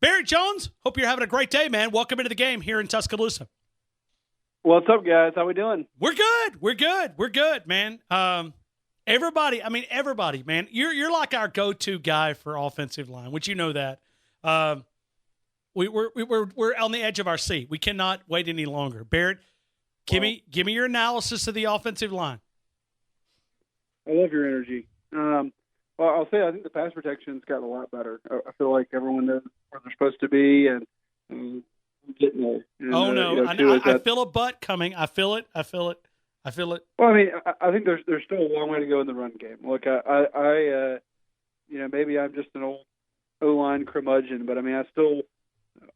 Barrett Jones, hope you're having a great day, man. Welcome into the game here in Tuscaloosa. What's up, guys? How we doing? We're good, man. Everybody, man. You're like our go-to guy for offensive line, which you know that. We're on the edge of our seat. We cannot wait any longer. Barrett, give me your analysis of the offensive line. I love your energy. Well, I'll say I think the pass protection's gotten a lot better. I feel like everyone knows where they're supposed to be, and getting there. And, I feel a butt coming. I feel it. Well, I mean, I think there's still a long way to go in the run game. Look, I maybe I'm just an old O-line curmudgeon, but I mean,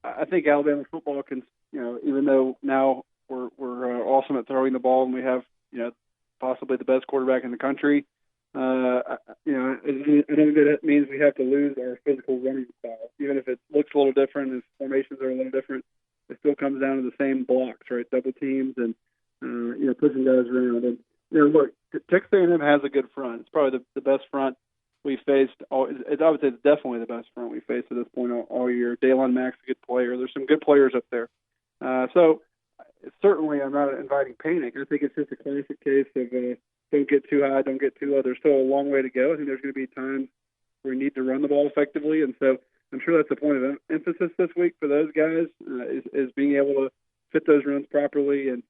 I think Alabama football can, even though now we're awesome at throwing the ball and we have, possibly the best quarterback in the country. I don't think that means we have to lose our physical running style, even if it looks a little different, if formations are a little different. It still comes down to the same blocks, right? Double teams and pushing guys around. And look, Texas A&M has a good front. It's probably the best front we faced. I would say it's definitely the best front we faced at this point all year. Daylon Mack's a good player. There's some good players up there. So certainly I'm not inviting panic. I think it's just a classic case of don't get too high, don't get too low. There's still a long way to go. I think there's going to be times where we need to run the ball effectively, and so I'm sure that's the point of emphasis this week for those guys is being able to fit those runs properly and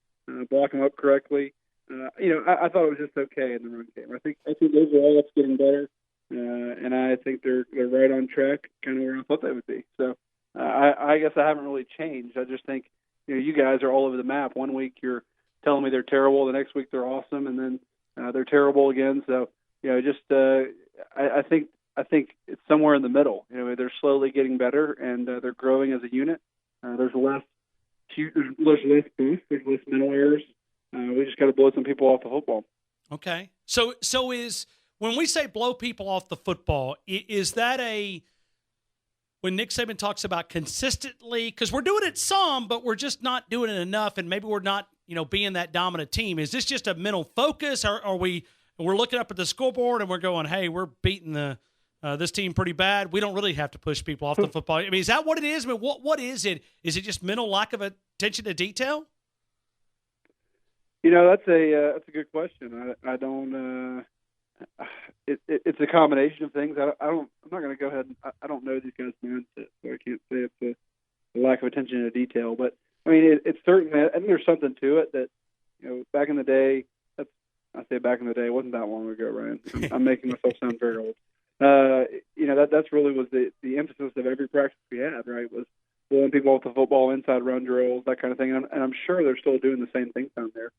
block them up correctly. I thought it was just okay in the run game. I think overall it's getting better, and I think they're right on track, kind of where I thought they would be. So I guess I haven't really changed. I just think you guys are all over the map. One week you're telling me they're terrible, the next week they're awesome, and then they're terrible again. So I think it's somewhere in the middle. They're slowly getting better, and they're growing as a unit. There's less boost, there's less mental errors. We just got to blow some people off the football. Okay. So is when we say blow people off the football, is that when Nick Saban talks about consistently, because we're doing it some, but we're just not doing it enough, and maybe we're not being that dominant team. Is this just a mental focus, or are we're looking up at the scoreboard and we're going, hey, we're beating this team pretty bad. We don't really have to push people off the football. I mean, is that what it is? I mean, what is it? Is it just mental lack of attention to detail? That's a good question. I don't. It's a combination of things. I'm not going to go ahead. I don't know these guys' mindset, so I can't say it's a lack of attention to detail. But I mean, it's certainly. I think there's something to it that back in the day. I say back in the day. It wasn't that long ago, Ryan. I'm making myself sound very old. That's really was the emphasis of every practice we had, right? Was blowing people off the football, inside run drills, that kind of thing. And I'm sure they're still doing the same things down there.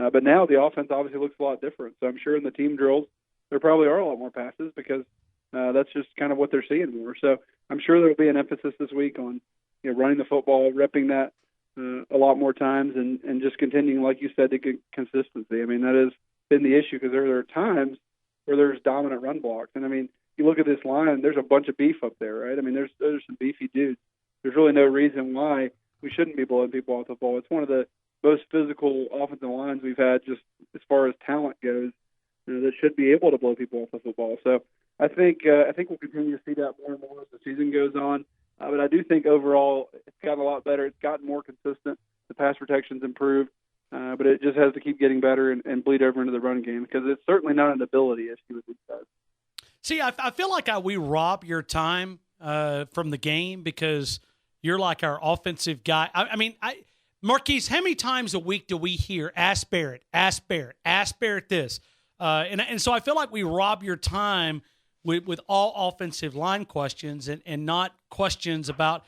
But now the offense obviously looks a lot different. So I'm sure in the team drills there probably are a lot more passes because that's just kind of what they're seeing more. So I'm sure there'll be an emphasis this week on running the football, repping that a lot more times, and just continuing, like you said, to get consistency. I mean, that has been the issue because there are times where there's dominant run blocks. And I mean, you look at this line, there's a bunch of beef up there, right? I mean, there's some beefy dudes. There's really no reason why we shouldn't be blowing people off the ball. It's one of the most physical offensive lines we've had just as far as talent goes that should be able to blow people off the football. So I think we'll continue to see that more and more as the season goes on. But I do think overall it's gotten a lot better. It's gotten more consistent. The pass protection's improved. But it just has to keep getting better and bleed over into the run game because it's certainly not an ability issue with these guys. See, I feel like we rob your time from the game because you're like our offensive guy. I mean, Marquise, how many times a week do we hear, ask Barrett this? And so I feel like we rob your time with all offensive line questions and not questions about,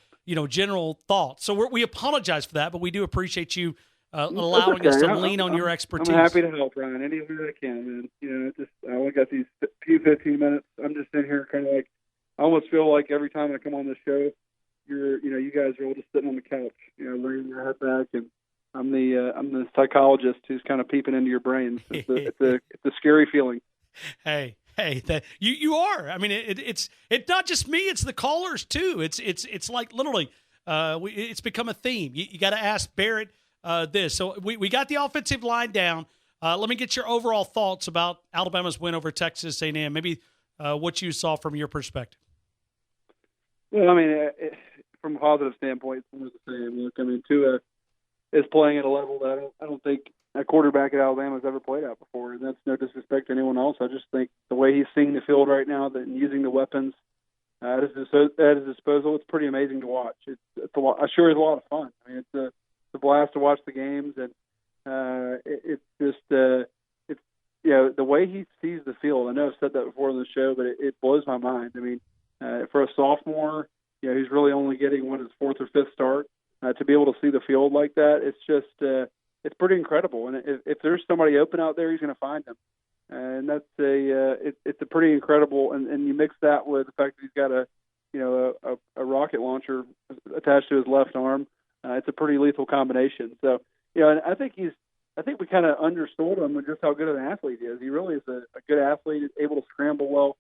general thoughts. So we apologize for that, but we do appreciate you allowing us to lean on your expertise. I'm happy to help, Ryan, any way I can. And, I only got these few 15 minutes. I'm just sitting here kind of like, I almost feel like every time I come on the show, you guys are all just sitting on the couch, laying your head back, and I'm the psychologist who's kind of peeping into your brains. It's a scary feeling. Hey, you are. I mean, it's not just me; it's the callers too. It's like literally, it's become a theme. You got to ask Barrett this. So we got the offensive line down. Let me get your overall thoughts about Alabama's win over Texas A&M. Maybe what you saw from your perspective. Well, I mean, positive standpoint, it's more the same. Look, I mean, Tua is playing at a level that I don't think a quarterback at Alabama has ever played at before, and that's no disrespect to anyone else. I just think the way he's seeing the field right now, and using the weapons at his disposal, it's pretty amazing to watch. It's a lot. Sure, it's a lot of fun. I mean, it's a blast to watch the games, and it's just it's the way he sees the field. I know I've said that before on the show, but it blows my mind. I mean, for a sophomore, he's really only getting his fourth or fifth start. To be able to see the field like that, it's just it's pretty incredible. And if there's somebody open out there, he's going to find them. And that's it's a pretty incredible. And you mix that with the fact that he's got a rocket launcher attached to his left arm. It's a pretty lethal combination. So and I think we kind of undersold him with just how good of an athlete he is. He really is a good athlete, able to scramble well.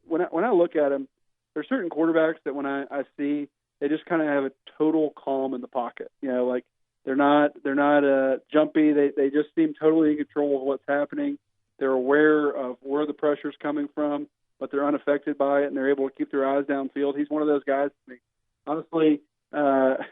When I look at him, there's certain quarterbacks that when I see, they just kind of have a total calm in the pocket. Like they're not jumpy. They just seem totally in control of what's happening. They're aware of where the pressure's coming from, but they're unaffected by it, and they're able to keep their eyes downfield. He's one of those guys. Honestly, the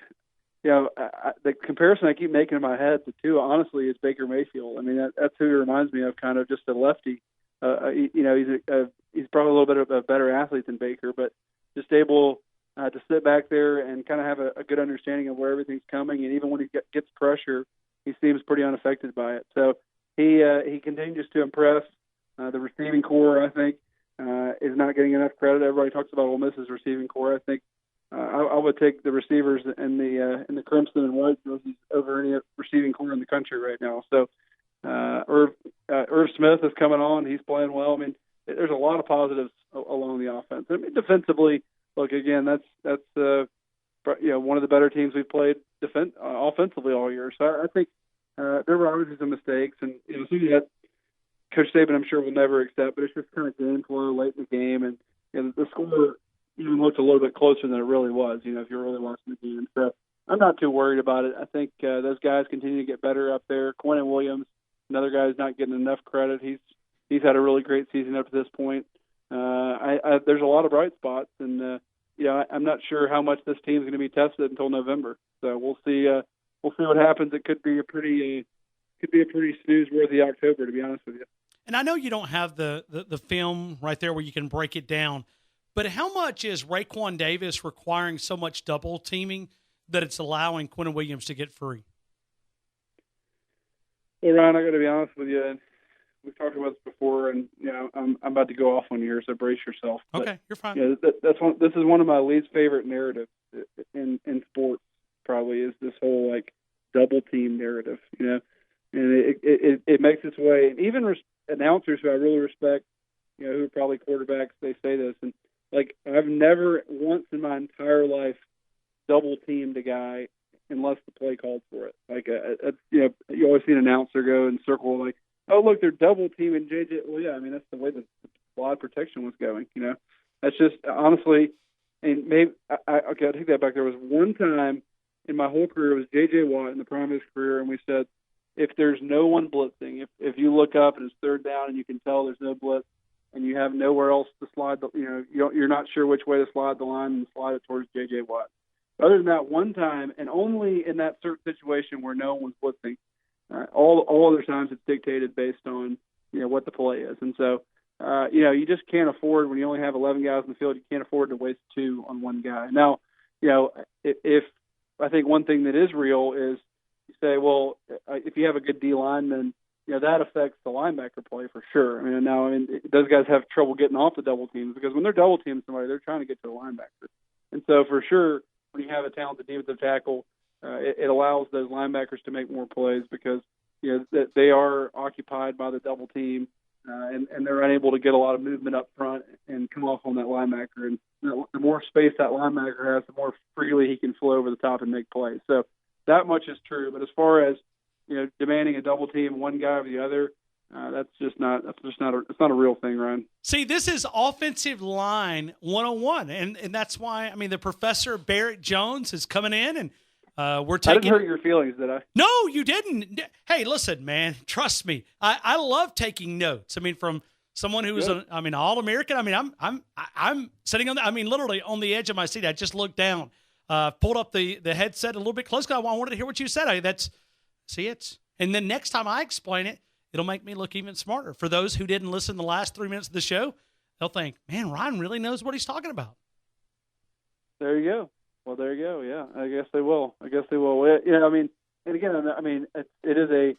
comparison I keep making in my head to Tua, honestly, is Baker Mayfield. I mean, that's who he reminds me of, kind of just a lefty. He's probably a little bit of a better athlete than Baker, but just able to sit back there and kind of have a good understanding of where everything's coming. And even when he gets pressure, he seems pretty unaffected by it. So he continues to impress. The receiving core, I think, is not getting enough credit. Everybody talks about Ole Miss's receiving core. I think I would take the receivers in the crimson and white jerseys over any receiving core in the country right now. So Irv Smith is coming on. He's playing well. I mean, there's a lot of positives along the offense. I mean, defensively, look, again, that's one of the better teams we've played offensively all year. So I think there were obviously some mistakes, and something that Coach Saban, I'm sure, will never accept. But it's just kind of game flow late in the game, and the score even looked a little bit closer than it really was. If you're really watching the game, so I'm not too worried about it. I think those guys continue to get better up there. Quentin Williams, another guy who's not getting enough credit. He's had a really great season up to this point. There's a lot of bright spots, and I'm not sure how much this team's going to be tested until November. So we'll see. We'll see what happens. It could be a pretty snooze-worthy October, to be honest with you. And I know you don't have the film right there where you can break it down, but how much is Raekwon Davis requiring so much double teaming that it's allowing Quentin Williams to get free? Well, Ryan, I got to be honest with you. We've talked about this before, and I'm about to go off on here, so brace yourself. But, okay, you're fine. This is one of my least favorite narratives in sports. Probably is this whole double team narrative, and it makes its way. And even announcers who I really respect, who are probably quarterbacks, they say this, and I've never once in my entire life double teamed a guy unless the play called for it. You always see an announcer go and circle oh, look, they're double teaming JJ. Well, yeah, I mean, that's the way the slot protection was going, That's just, honestly, and maybe, I'll take that back. There was one time in my whole career, it was JJ Watt in the prime of his career, and we said, if there's no one blitzing, if you look up and it's third down and you can tell there's no blitz and you have nowhere else to slide, you're not sure which way to slide the line and slide it towards JJ Watt. Other than that one time, and only in that certain situation where no one's blitzing, all other times it's dictated based on what the play is. And so you just can't afford, when you only have 11 guys in the field, you can't afford to waste two on one guy. Now, if I think one thing that is real is you say, well, if you have a good D lineman, that affects the linebacker play for sure. Those guys have trouble getting off the double teams because when they're double teaming somebody, they're trying to get to the linebacker. And so for sure, when you have a talented defensive tackle, it allows those linebackers to make more plays because they are occupied by the double team, and they're unable to get a lot of movement up front and come off on that linebacker. And the more space that linebacker has, the more freely he can flow over the top and make plays. So that much is true. But as far as demanding a double team, one guy over the other, it's not a real thing, Ryan. See, this is offensive line 101, and that's why the professor Barrett Jones is coming in, and we're taking. I didn't hurt your feelings, did I? No, you didn't. Hey, listen, man, trust me. I love taking notes. From someone who is an All-American. I'm sitting on literally on the edge of my seat. I just looked down. pulled up the headset a little bit close because I wanted to hear what you said. And then next time I explain it, it'll make me look even smarter. For those who didn't listen the last 3 minutes of the show, they'll think, man, Ryan really knows what he's talking about. There you go. Well, there you go. Yeah, I guess they will. Well, I mean, and again, I mean, it is a,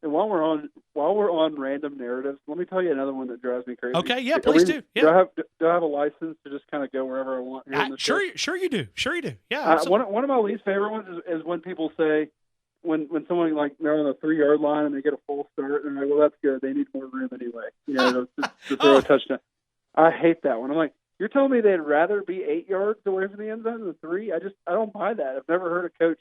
while we're on random narratives, let me tell you another one that drives me crazy. Okay, yeah, please do. Yeah. Do I have a license to just kind of go wherever I want? Sure you do. Yeah. One of my least favorite ones is when people say, when someone they're on the 3-yard line and they get a false start and they're like, well, that's good. They need more room anyway, to throw a touchdown. I hate that one. I'm like, you're telling me they'd rather be 8 yards away from the end zone than 3? I don't buy that. I've never heard a coach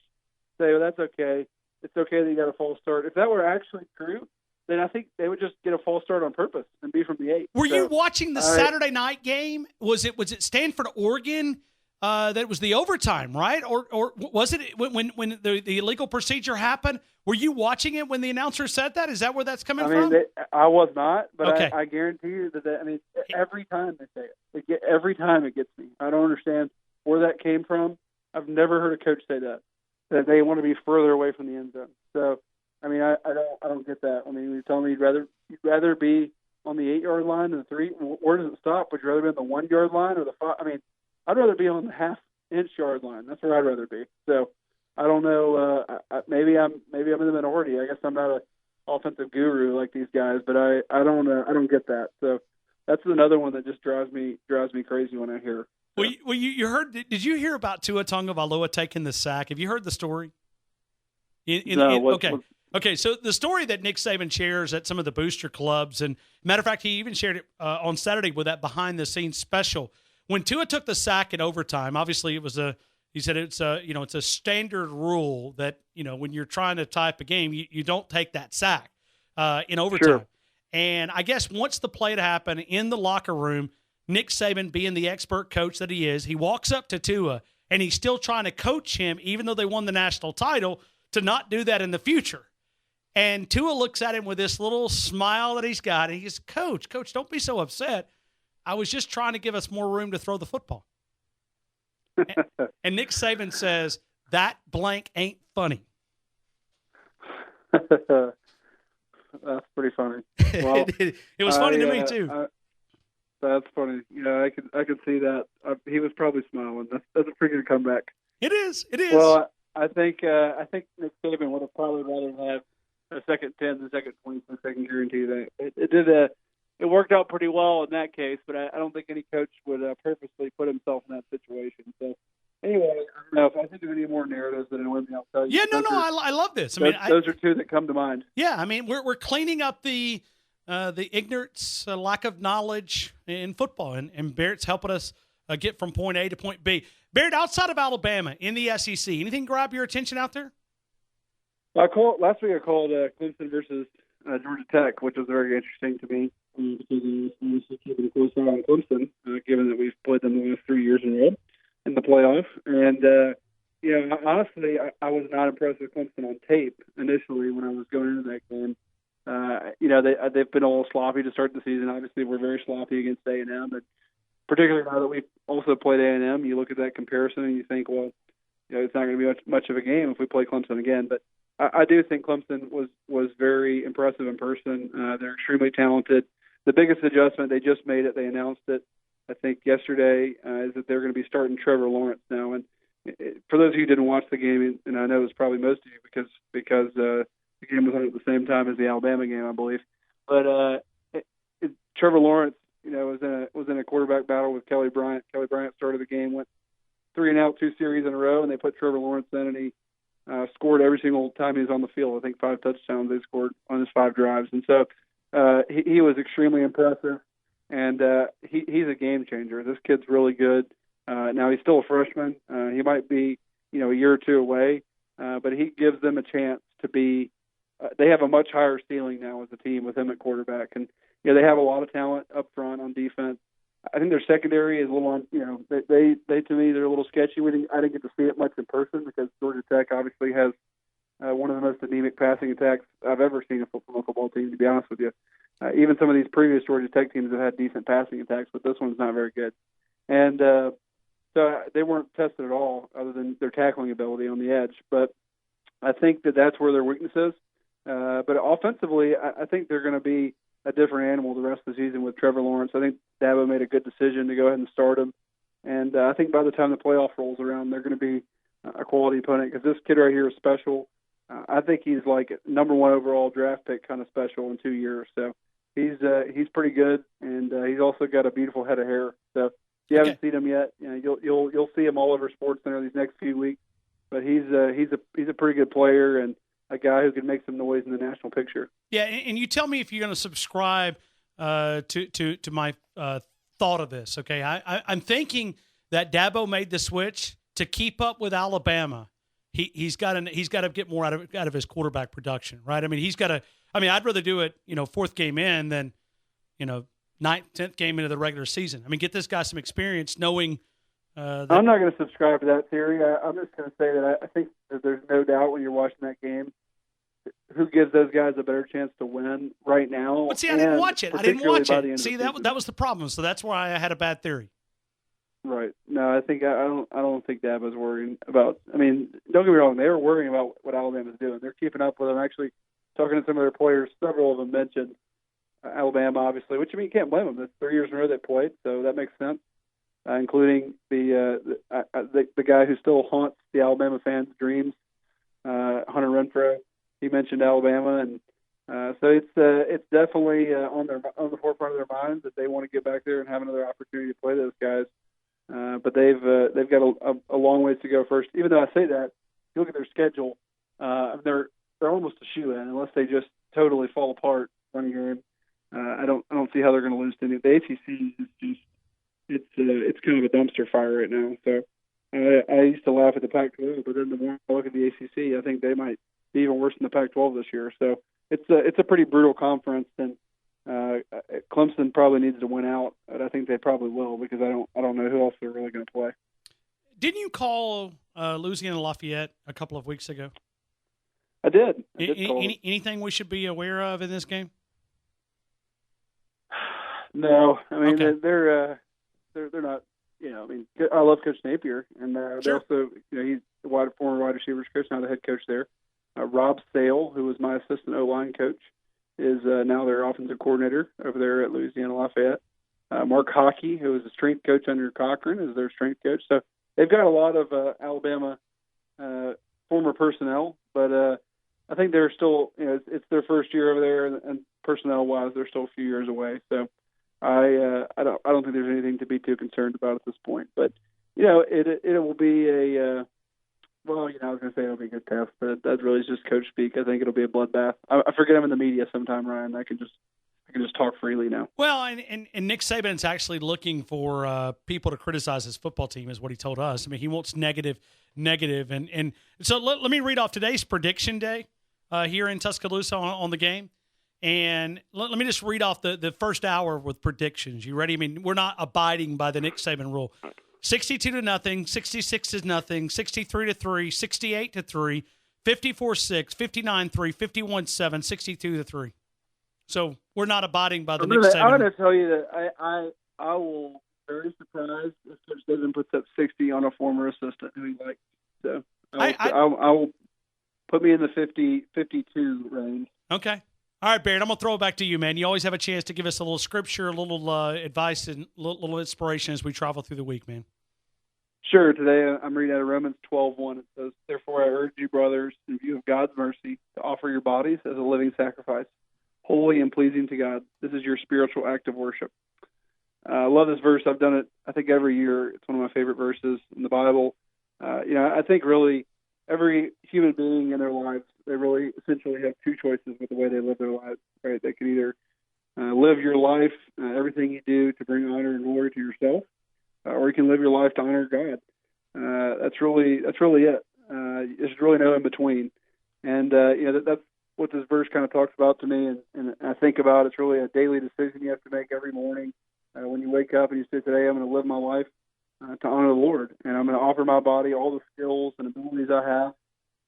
say, well, that's okay. It's okay that you got a false start. If that were actually true, then I think they would just get a false start on purpose and be from the 8. Were you watching the Saturday night game? Was it Stanford, Oregon? That was the overtime, right? Or was it when the illegal procedure happened? Were you watching it when the announcer said that? Is that where that's coming from? I was not, but okay. I guarantee you that every time they say it, every time it gets me. I don't understand where that came from. I've never heard a coach say that they want to be further away from the end zone. So, I mean, I don't get that. I mean, you're telling me you'd rather be on the 8-yard line than the 3. Where does it stop? Would you rather be on the 1-yard line or the 5? I mean, I'd rather be on the half-inch yard line. That's where I'd rather be. So I don't know. Maybe I'm in the minority. I guess I'm not an offensive guru like these guys, but I don't get that. So that's another one that just drives me crazy when I hear. Well, you heard? Did you hear about Tua Tagovailoa taking the sack? Have you heard the story? Okay. So the story that Nick Saban shares at some of the booster clubs, and matter of fact, he even shared it on Saturday with that behind-the-scenes special. When Tua took the sack in overtime, obviously he said it's a standard rule that, when you're trying to type a game, you don't take that sack in overtime. Sure. And I guess once the play had happened in the locker room, Nick Saban, being the expert coach that he is, he walks up to Tua and he's still trying to coach him, even though they won the national title, to not do that in the future. And Tua looks at him with this little smile that he's got, and he goes, Coach, don't be so upset. I was just trying to give us more room to throw the football. And Nick Saban says, that blank ain't funny. That's pretty funny. Well, it was funny to me, too. That's funny. I could see that. He was probably smiling. That's a pretty good comeback. It is. Well, I think Nick Saban would have probably rather have a second 10 than second 20. I can guarantee that. It worked out pretty well in that case, but I don't think any coach would purposely put himself in that situation. So, anyway, I don't know if I think of any more narratives that anyone else tell you. Yeah, I love this. Those are two that come to mind. Yeah, I mean, we're cleaning up the ignorance, lack of knowledge in football, and Barrett's helping us get from point A to point B. Barrett, outside of Alabama in the SEC, anything grab your attention out there? Last week I called Clemson versus Georgia Tech, which was very interesting to me. Because keeping a close eye on Clemson, given that we've played them the last 3 years in a row in the playoff. And, honestly, I was not impressed with Clemson on tape initially when I was going into that game. They've been a little sloppy to start the season. Obviously, we're very sloppy against A&M, but particularly now that we've also played A&M, you look at that comparison and you think, well, it's not going to be much of a game if we play Clemson again. But I do think Clemson was very impressive in person. They're extremely talented. The biggest adjustment, they just made it. They announced it, I think, yesterday, is that they're going to be starting Trevor Lawrence now. And for those of you who didn't watch the game, and I know it's probably most of you because the game was on at the same time as the Alabama game, I believe. But Trevor Lawrence, was in a quarterback battle with Kelly Bryant. Kelly Bryant started the game, went 3-and-out 2 series in a row, and they put Trevor Lawrence in, and he scored every single time he was on the field. I think 5 touchdowns they scored on his 5 drives. And so he was extremely impressive, and he's a game changer. This kid's really good. Now, he's still a freshman. He might be, a year or two away, but he gives them a chance to be they have a much higher ceiling now as a team with him at quarterback. And, they have a lot of talent up front on defense. I think their secondary is a little they to me, they're a little sketchy. I didn't get to see it much in person because Georgia Tech obviously has one of the most anemic passing attacks I've ever seen from a football team, to be honest with you. Even some of these previous Georgia Tech teams have had decent passing attacks, but this one's not very good. And so So they weren't tested at all, other than their tackling ability on the edge. But I think that's where their weakness is. But offensively, I think they're going to be a different animal the rest of the season with Trevor Lawrence. I think Dabo made a good decision to go ahead and start him. And I think by the time the playoff rolls around, they're going to be a quality opponent, because this kid right here is special. I think he's like number 1 overall draft pick kind of special in 2 years. So he's pretty good, and he's also got a beautiful head of hair. So if you haven't seen him yet, you'll see him all over SportsCenter these next few weeks. But he's a pretty good player and a guy who can make some noise in the national picture. Yeah, and you tell me if you're going to subscribe to my thought of this. Okay, I'm thinking that Dabo made the switch to keep up with Alabama. He's got to get more out of his quarterback production, right? I mean, he's got to. I mean, I'd rather do it, 4th game in than, 9th, 10th game into the regular season. I mean, get this guy some experience, knowing. I'm not going to subscribe to that theory. I'm just going to say that I think that there's no doubt when you're watching that game who gives those guys a better chance to win right now. But see, I didn't watch it. See, that was the problem. So that's why I had a bad theory. Right. No, I don't think Dabo's worrying about. I mean, don't get me wrong. They were worrying about what Alabama's doing. They're keeping up with them. Actually, talking to some of their players, several of them mentioned Alabama, obviously. Which, I mean, you can't blame them. It's 3 years in a row they played, so that makes sense. Including the guy who still haunts the Alabama fans' dreams, Hunter Renfrow. He mentioned Alabama, and so it's definitely on the forefront of their minds that they want to get back there and have another opportunity to play those guys. But they've got a long ways to go first. Even though I say that, you look at their schedule, they're almost a shoe-in unless they just totally fall apart one game. I don't see how they're going to lose to any. The ACC is just it's kind of a dumpster fire right now. So I used to laugh at the Pac-12, but then the more I look at the ACC, I think they might be even worse than the Pac-12 this year. So it's a pretty brutal conference, and Clemson probably needs to win out, but I think they probably will, because I don't know who else they're really going to play. Didn't you call Louisiana Lafayette a couple of weeks ago? I did. Anything we should be aware of in this game? No, I mean they're not. I mean, I love Coach Napier, and they also, he's the former wide receivers coach, now the head coach there. Rob Sale, who was my assistant O-line coach, is now their offensive coordinator over there at Louisiana Lafayette. Mark Hockey, who was a strength coach under Cochran, is their strength coach. So they've got a lot of Alabama former personnel, but I think they're still, it's their first year over there, and personnel-wise, they're still a few years away. So I don't think there's anything to be too concerned about at this point. But it will be a I was going to say it'll be a good test, but that really is just coach speak. I think it'll be a bloodbath. I forget I'm in the media sometime, Ryan. I can just talk freely now. Well, and Nick Saban's actually looking for people to criticize his football team, is what he told us. I mean, he wants negative, and so let me read off today's prediction day here in Tuscaloosa on the game. And let me just read off the first hour with predictions. You ready? I mean, we're not abiding by the Nick Saban rule. 62-0, 66-0, 63-3, 68-3, 54-6, 59-3, 51-7, 62-3. So we're not abiding by the Nick Saban. I'm going to tell you that I will be very surprised if Coach Saban puts up 60 on a former assistant who he likes. So I will put me in the 52 range. Okay. All right, Barrett, I'm going to throw it back to you, man. You always have a chance to give us a little scripture, a little advice, and a little inspiration as we travel through the week, man. Sure. Today I'm reading out of Romans 12:1. It says, "Therefore I urge you, brothers, in view of God's mercy, to offer your bodies as a living sacrifice, holy and pleasing to God. This is your spiritual act of worship." I love this verse. I've done it, I think, every year. It's one of my favorite verses in the Bible. I think really every human being in their lives, they really essentially have two choices with the way they live their lives, right? They can either live your life, everything you do, to bring honor and glory to yourself, or you can live your life to honor God. That's really it. There's really no in between. And that's what this verse kind of talks about to me, and I think about it's really a daily decision you have to make every morning when you wake up and you say, today I'm going to live my life to honor the Lord, and I'm going to offer my body all the skills and abilities I have.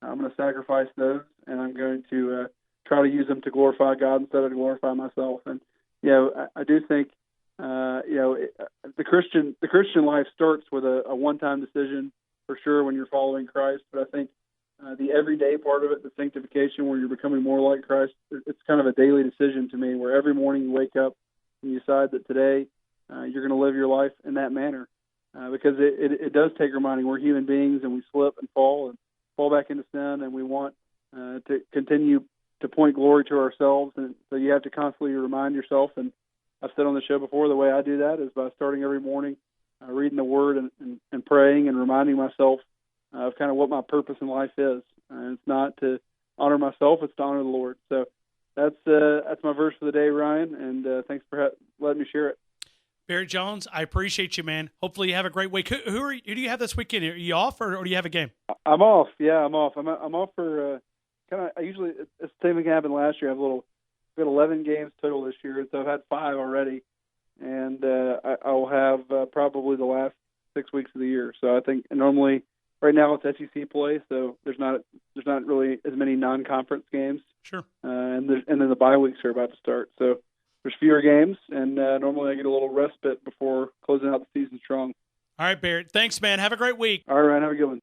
I'm going to sacrifice those, and I'm going to try to use them to glorify God instead of to glorify myself. And I do think The Christian life starts with a one-time decision for sure when you're following Christ. But I think the everyday part of it, the sanctification, where you're becoming more like Christ, it's kind of a daily decision to me, where every morning you wake up and you decide that today you're going to live your life in that manner. Because it does take reminding we're human beings and we slip and fall back into sin, and we want to continue to point glory to ourselves. And so you have to constantly remind yourself. And I've said on the show before, the way I do that is by starting every morning reading the Word and praying and reminding myself of kind of what my purpose in life is. It's not to honor myself, it's to honor the Lord. So that's my verse for the day, Ryan, and thanks for letting me share it. Barrett Jones, I appreciate you, man. Hopefully you have a great week. Who do you have this weekend? Are you off or do you have a game? I'm off. Yeah, I'm off. I'm off for I usually, it's the same thing happened last year. I've got 11 games total this year, so I've had 5 already, and I'll have probably the last 6 weeks of the year. So I think normally right now it's SEC play, so there's not really as many non-conference games. Sure. And then the bye weeks are about to start, so there's fewer games, and normally I get a little respite before closing out the season strong. All right, Barrett. Thanks, man. Have a great week. All right, have a good one.